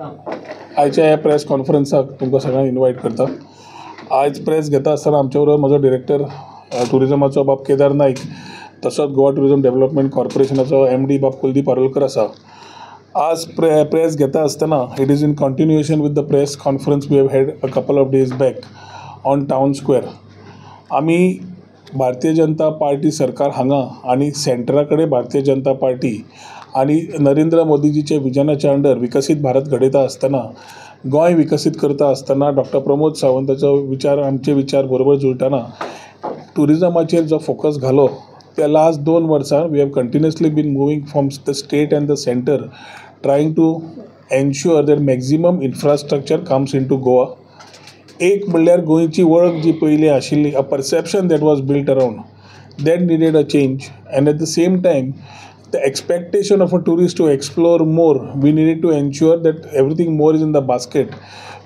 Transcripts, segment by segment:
आयच्या ह्या प्रेस कॉन्फरन्साक तुमकां सगळ्यांक इन्वायट करता. आज प्रेस घेता आसतना आमचे बरोबर म्हजो डिरेक्टर टुरिजमाचो बाब केदार नाईक, तसोच गोवा टुरिजम डेव्हलपमेंट कॉर्पोरेशनाचो MD बाब कुलदीप आरोलकर आसा. आज प्रेस घेता आसतना it is in continuation with the press conference we have had a couple of days back on town square. आमी भारतीय जनता पार्टी सरकार हांगा आनी सेंटरा कडेन भारतीय जनता पार्टी आनी नरेंद्र मोदीजीचे विजनाच्या अंडर विकसीत भारत घडयता आसतना, गोंय विकसीत करता आसतना डॉक्टर प्रमोद सावंताचो विचार आमचे विचार बरोबर जुळटाना टुरिजमाचेर जो फोकस घालो त्या लास्ट 2 वर्सां we have continuously been moving from the state and the centre trying to ensure that maximum infrastructure comes into Goa. एक म्हणल्यार गोंयची वळख जी पयलीं आशिल्ली, a perception that was built around that needed a change. And at the same time the expectation of a tourist to explore more, we needed to ensure that everything more is in the basket,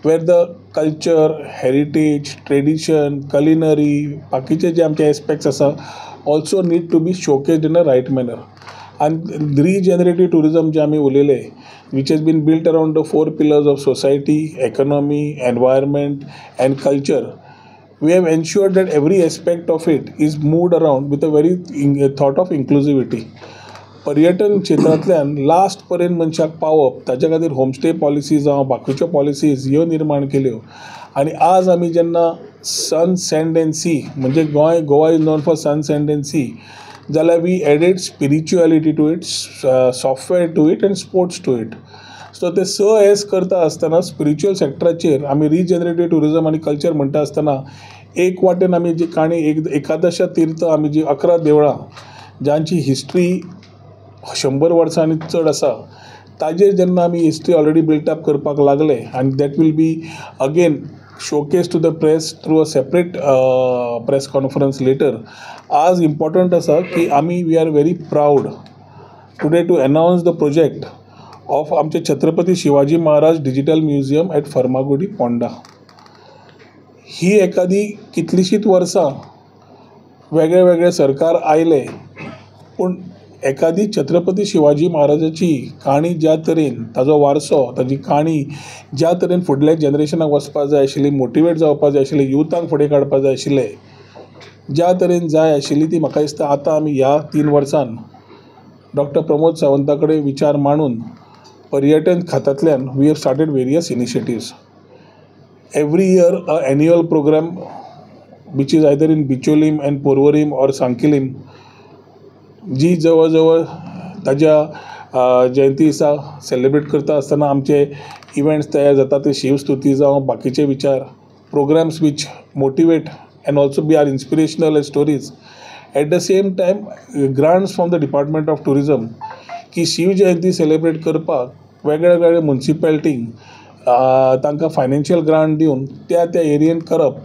where the culture, heritage, tradition, culinary, बाकीचे जे आमचे aspects आसा also need to be showcased in a right manner. And regenerative tourism जे आमी उलयले, which has been built around the 4 pillars of society, economy, environment and culture, we have ensured that every aspect of it is moved around with a very thought of inclusivity. पर्यटन क्षेत्रांतल्यान last पर्यंत मनशाक पावप ताच्या खातीर homestay policy जावं बाकीच्यो policies ह्यो निर्माण केल्यो. आनी आज आमी जेन्ना सन सँड एंड सी म्हणजे Goa is known for sun sand and sea, जाल्यार we added spirituality to it, software to it and sports to it. So ते एस करता आसतना स्पिरिच्युअल सेक्टराचेर आमी रिजनरेटीव टुरिजम आनी कल्चर म्हणटा आसतना एक वाटेन आमी जी काणी एकादश तीर्थ आमी जी 11 देवळां जांची हिस्ट्री 100 वर्सांनी चड आसा, ताजेर जेन्ना आमी हिस्ट्री ऑलरेडी बिल्टअप करपाक लागले आनी that will be again showcase to the press through a separate press conference letter. आज इम्पॉर्टंट आसा की आमी we are very proud today to announce the project of आमचे Chhatrapati Shivaji Maharaj digital museum at Farmagudi Ponda. ही एखादी कितलीशींच वर्सां वेगळे वेगळे सरकार आयले, पूण एखादी छत्रपती शिवाजी महाराजाची काणी ज्या तरेन, ताजो वारसो, ताजी काणी ज्या तरेन फुडल्या जनरेशनाक वचपाक जाय आशिल्ली, मोटिवेट जावपाक जाय आशिल्लें, युथांक फुडें काडपाक जाय आशिल्लें, ज्या तरेन जाय आशिल्ली ती म्हाका दिसता आतां आमी ह्या 3 वर्सांन डॉक्टर प्रमोद सावंता कडेन विचार मांडून पर्यटन खात्यांतल्यान we have started various initiatives. Every year a annual program which is either in Bicholim and Porvorim or Sanquelim, जी जवळ जवळ ताज्या जयंती दिसा सेलिब्रेट करता आसतना आमचे इव्हेंट्स तयार जाता. ते शिवस्तुती जावं बाकीचे विचार programmes which motivate and also be are inspirational stories. At the same time grants from the department of tourism की शिव जयंती सेलिब्रेट करपाक वेगळ्या वेगळ्या मुन्सिपालिटींक तांकां फायनान्शियल ग्रांट दिवन त्या एरियेन करप,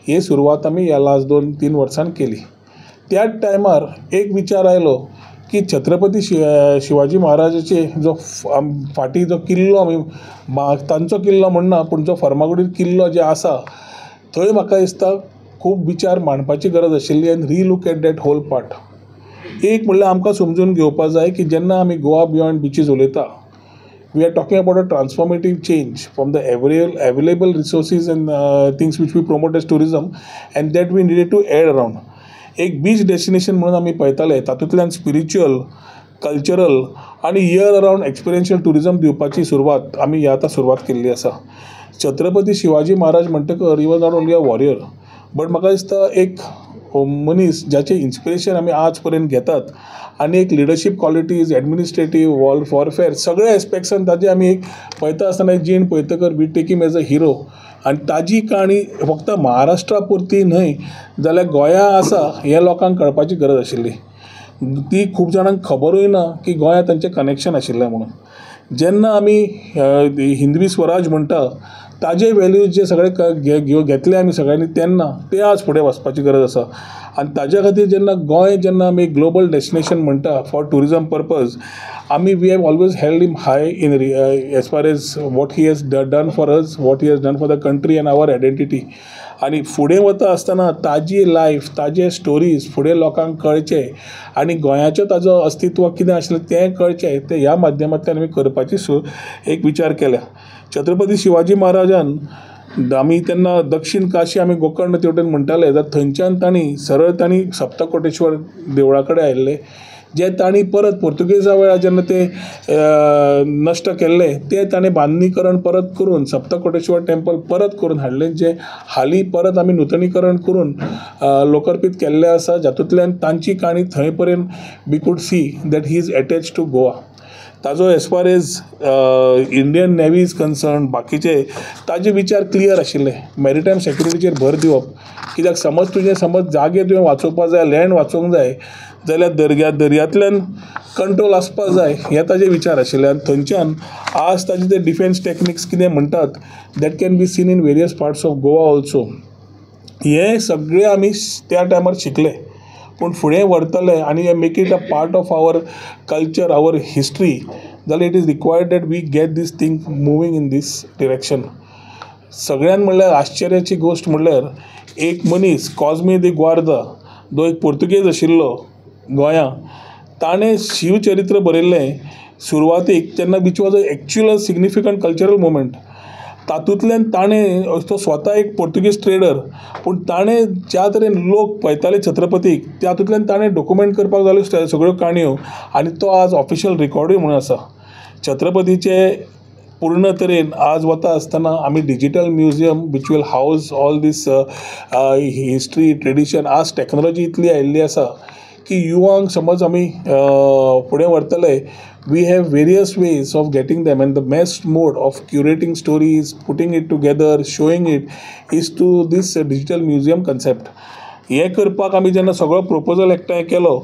ही सुरवात आमी ह्या लास्ट 2-3 वर्सांन केली. त्याच टायमार एक विचार आयलो की छत्रपती शिवाजी महाराजाचे जो फाटीं जो किल्लो आमी तांचो किल्लो म्हणना, पूण जो फर्मागुडी किल्लो जे आसा थंय म्हाका दिसता खूब विचार मांडपाची गरज आशिल्ली and relook at that whole part. एक म्हणल्यार आमकां समजून घेवपाक जाय की जेन्ना आमी गोवा बियॉन्ड बिचीस उलयता, we are talking about a transformative change from the available resources and things which we promote as tourism and that we needed to add around. एक बीच डेस्टिनेशन म्हणून आमी पळयताले, तातूंतल्यान स्पिरिच्युअल, कल्चरल आनी year around experiential tourism दिवपाची सुरवात आमी आतां सुरवात केल्ली आसा. छत्रपती शिवाजी महाराज म्हणटकर he was not only a warrior, but म्हाका दिसता एक मनीस जाचें इन्स्पिरेशन आमी आज पर्यंत घेतात आनी एक लिडरशीप क्वॉलिटीज, एडमिनिस्ट्रेटीव, वॉरफेअर सगळे एस्पेक्ट्सान ताजे आमी एक पळयता आसतना एक जीण पळयतकर we take him as a hero. आनी ताजी काणी फक्त महाराष्ट्रा पुरती न्हय जाल्यार गोंया आसा हें लोकांक कळपाची गरज आशिल्ली. ती खूब जाणांक खबरूय ना की गोंया तांचें कनेक्शन आशिल्लें म्हणून. जेन्ना आमी हिंदवी स्वराज म्हणटा ताजे व्हॅल्यूज जे सगळे घेतले आमी सगळ्यांनी तेन्ना ते आज फुडें वचपाची गरज आसा. आनी ताज्या खातीर जेन्ना आमी ग्लोबल डेस्टिनेशन म्हणटा फॉर टुरिजम पर्पज, आमी we have always held him high in as far as what he has done for us, what he has done for the country and our identity. आनी फुडें वता आसतना ताजी life, ताजे stories फुडें लोकांक कळचे आनी गोंयाचें ताजो अस्तित्व कितें आशिल्लें तें कळचें, तें ह्या माध्यमांतल्यान आमी करपाची एक विचार केल्या. छत्रपती शिवाजी महाराजान आमी तेन्ना दक्षिण काशी आमी गोकर्ण तेवटेन म्हणटाले जाल्यार थंयच्यान तांणी सप्तकोटेश्वर देवळा कडेन आयिल्ले, जे तांणी परत पोर्तुगेजा वेळार जेन्ना ते नश्ट केल्ले ते ताणें बांदनीकरण परत करून सप्तकोटेश्वर टेम्पल परत करून हाडलें, जे हालीं परत आमी नूतनीकरण करून लोकार्पीत केल्लें आसा, जातूंतल्यान तांची काणी थंय पर्यंत we could see that he is attached to Goa. ताजो as far as Indian Navy is concern, बाकीचे ताजे विचार क्लियर आशिल्ले. मॅरिटायम सेक्युरिटीचेर भर दिवप, कित्याक समज जागे तुवें वाचोवपाक जाय, लँड वाचोवंक जाय जाल्यार दर्यांतल्यान कंट्रोल आसपाक जाय, हे ताजे विचार आशिल्ले. आनी थंयच्यान आज ताजे ते डिफेन्स टॅक्निक्स कितें म्हणटात that can be seen in various parts of Goa also. हे सगळे आमी त्या टायमार शिकले, पूण फुडें व्हरतले आनी make it a part of our culture, our history, जाल्यार it is required that we get these thing moving in these direction. सगळ्यान म्हणल्यार आश्चर्याची गोश्ट म्हणल्यार एक मनीस कॉस्मे दी ग्वार्दा, जो एक पोर्तुगेज आशिल्लो गोंयां, ताणें शिवचरित्र बरयल्लें सुरवातेक, तेन्ना which was a actual significant cultural movement. तातूंतल्यान ताणें तो स्वता एक पोर्तुगीज ट्रेडर, पूण ताणें ज्या तरेन लोक पळयताले छत्रपतीक, तातूंतल्यान ताणें डॉक्युमेंट करपाक जाल्यो सगळ्यो काणयो, आनी तो आज ऑफिशियल रिकॉर्डूय म्हणून आसा. छत्रपतीचे पूर्ण तरेन आज वता आसतना आमी digital museum which will house all these history tradition. आज टॅक्नोलॉजी इतली आयिल्ली आसा की युवांक समज आमी फुडें व्हरतले, we have various ways of getting them, and the best mode of curating stories, putting it together, showing it is to this digital museum concept. हे करपाक आमी जेन्ना सगळो प्रपोजल एकठांय केलो